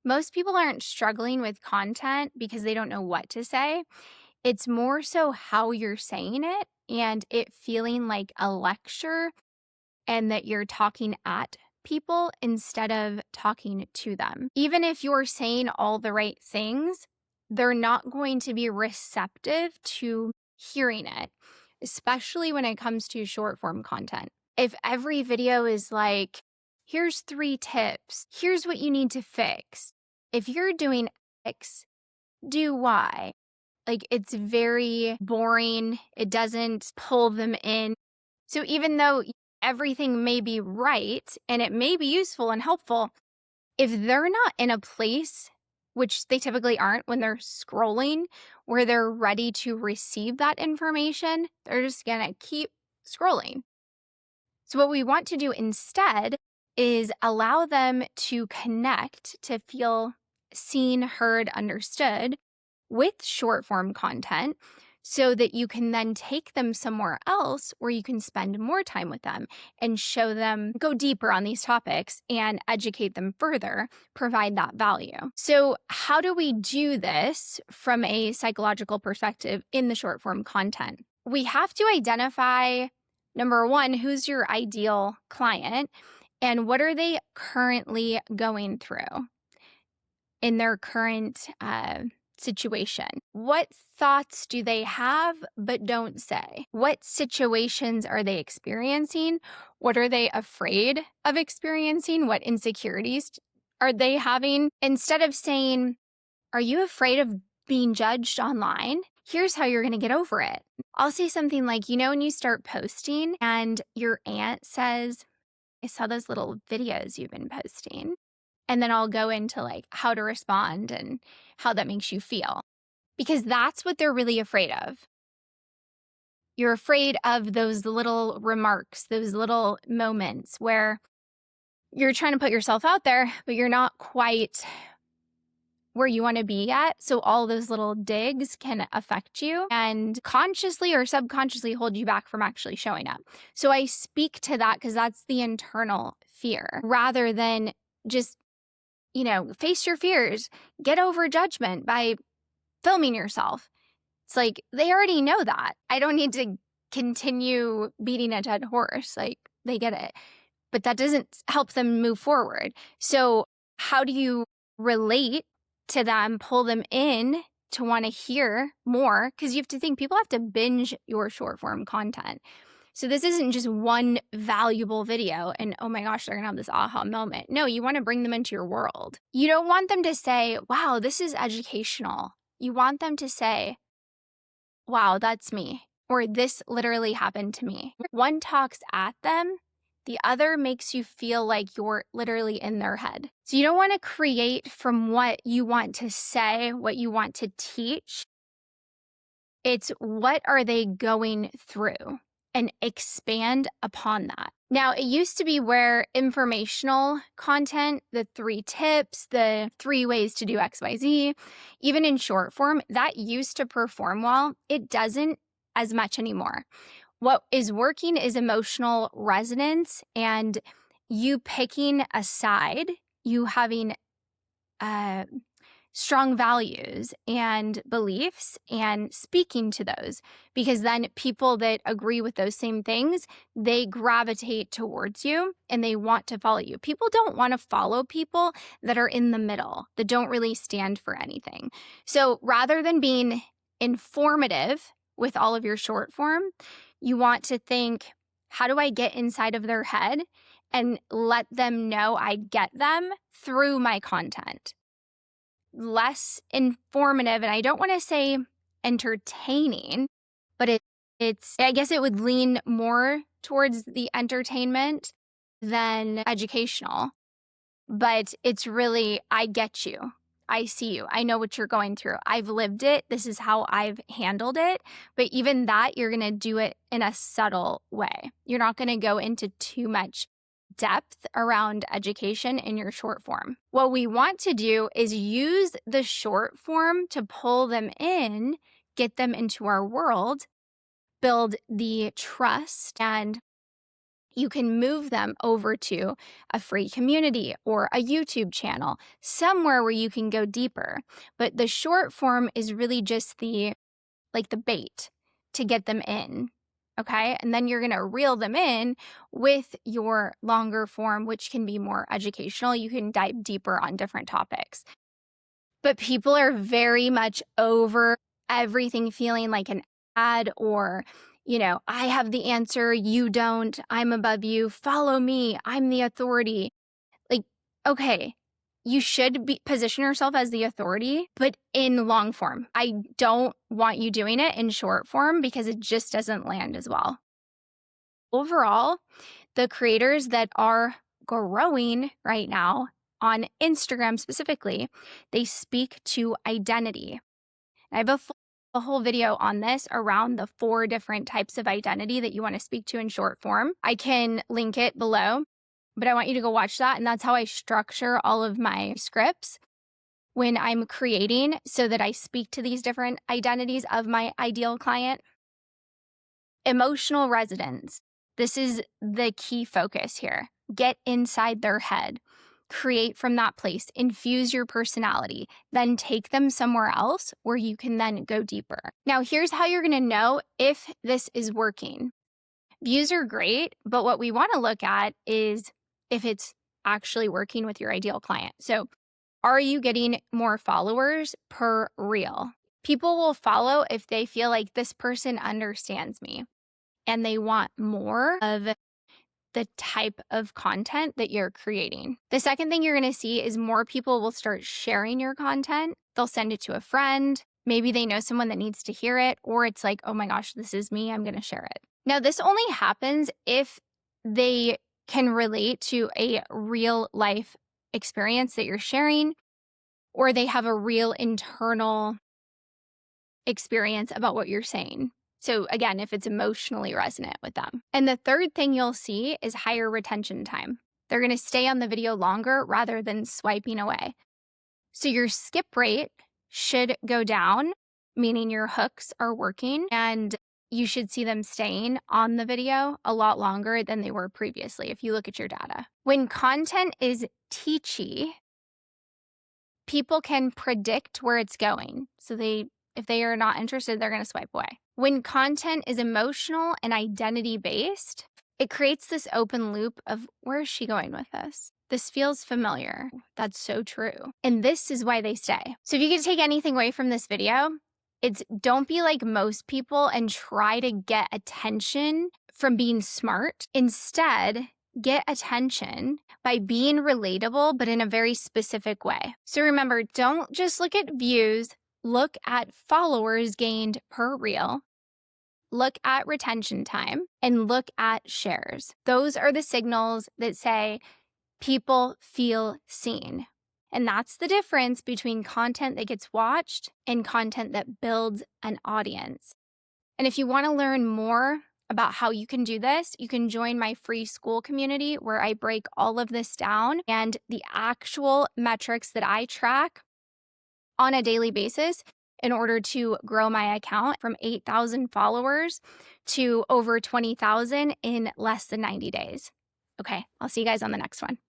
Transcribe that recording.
Most people aren't struggling with content because they don't know what to say. It's more so how you're saying it and it feeling like a lecture and that you're talking at people instead of talking to them. Even if you're saying all the right things, they're not going to be receptive to hearing it, especially when it comes to short form content. If every video is like, here's 3 tips, here's what you need to fix. If you're doing X, do Y. Like, it's very boring. It doesn't pull them in. So even though everything may be right and it may be useful and helpful, if they're not in a place, which they typically aren't when they're scrolling, where they're ready to receive that information, they're just going to keep scrolling. So what we want to do instead is allow them to connect, to feel seen, heard, understood with short form content so that you can then take them somewhere else where you can spend more time with them and show them, go deeper on these topics and educate them further, provide that value. So how do we do this from a psychological perspective in the short form content? We have to identify, number one, who's your ideal client and what are they currently going through in their current situation. What thoughts do they have but don't say? What situations are they experiencing? What are they afraid of experiencing? What insecurities are they having? Instead of saying, are you afraid of being judged online? Here's how you're going to get over it. I'll say something like, when you start posting and your aunt says, I saw those little videos you've been posting. And then I'll go into like how to respond and how that makes you feel. Because that's what they're really afraid of. You're afraid of those little remarks, those little moments where you're trying to put yourself out there, but you're not quite where you want to be yet. So all those little digs can affect you and consciously or subconsciously hold you back from actually showing up. So I speak to that because that's the internal fear rather than just face your fears, get over judgment by filming yourself. It's like, they already know that. I don't need to continue beating a dead horse. Like, they get it. But that doesn't help them move forward. So how do you relate to them, pull them in to want to hear more? Because you have to think people have to binge your short form content. So this isn't just one valuable video and, oh my gosh, they're going to have this aha moment. No, you want to bring them into your world. You don't want them to say, wow, this is educational. You want them to say, wow, that's me. Or this literally happened to me. One talks at them. The other makes you feel like you're literally in their head. So you don't want to create from what you want to say, what you want to teach. It's what are they going through and expand upon that. Now, it used to be where informational content, the 3 tips, the 3 ways to do XYZ, even in short form, that used to perform well. It doesn't as much anymore. What is working is emotional resonance and you picking a side, you having strong values and beliefs and speaking to those, because then people that agree with those same things, they gravitate towards you and they want to follow you. People don't want to follow people that are in the middle, that don't really stand for anything. So rather than being informative with all of your short form, you want to think, how do I get inside of their head and let them know I get them through my content? Less informative, and I don't want to say entertaining, but I guess it would lean more towards the entertainment than educational. But it's really, I get you. I see you. I know what you're going through. I've lived it. This is how I've handled it. But even that, you're going to do it in a subtle way. You're not going to go into too much depth around education in your short form. What we want to do is use the short form to pull them in, get them into our world, build the trust and you can move them over to a free community or a YouTube channel, somewhere where you can go deeper. But the short form is really just the bait to get them in. Okay. And then you're going to reel them in with your longer form, which can be more educational. You can dive deeper on different topics. But people are very much over everything feeling like an ad or, I have the answer, you don't, I'm above you, follow me, I'm the authority. Like, okay, you should position yourself as the authority, but in long form. I don't want you doing it in short form because it just doesn't land as well. Overall, the creators that are growing right now on Instagram specifically, they speak to identity. I have a whole video on this around the 4 different types of identity that you want to speak to in short form. I can link it below, but I want you to go watch that. And that's how I structure all of my scripts when I'm creating so that I speak to these different identities of my ideal client. Emotional resonance. This is the key focus here. Get inside their head. Create from that place, infuse your personality, then take them somewhere else where you can then go deeper. Now, here's how you're going to know if this is working. Views are great, but what we want to look at is if it's actually working with your ideal client. So, are you getting more followers per reel? People will follow if they feel like this person understands me and they want more of the type of content that you're creating. The second thing you're going to see is more people will start sharing your content. They'll send it to a friend. Maybe they know someone that needs to hear it, or it's like, oh my gosh, this is me, I'm going to share it. Now, this only happens if they can relate to a real life experience that you're sharing, or they have a real internal experience about what you're saying. So again, if it's emotionally resonant with them. And the third thing you'll see is higher retention time. They're going to stay on the video longer rather than swiping away. So your skip rate should go down, meaning your hooks are working, and you should see them staying on the video a lot longer than they were previously if you look at your data. When content is teachy, people can predict where it's going. So if they are not interested, they're going to swipe away. When content is emotional and identity-based, it creates this open loop of, where is she going with this? This feels familiar. That's so true. And this is why they stay. So if you could take anything away from this video, it's don't be like most people and try to get attention from being smart. Instead, get attention by being relatable, but in a very specific way. So remember, don't just look at views. Look at followers gained per reel, look at retention time, and look at shares. Those are the signals that say people feel seen. And that's the difference between content that gets watched and content that builds an audience. And if you want to learn more about how you can do this, you can join my free school community where I break all of this down and the actual metrics that I track on a daily basis in order to grow my account from 8,000 followers to over 20,000 in less than 90 days. Okay, I'll see you guys on the next one.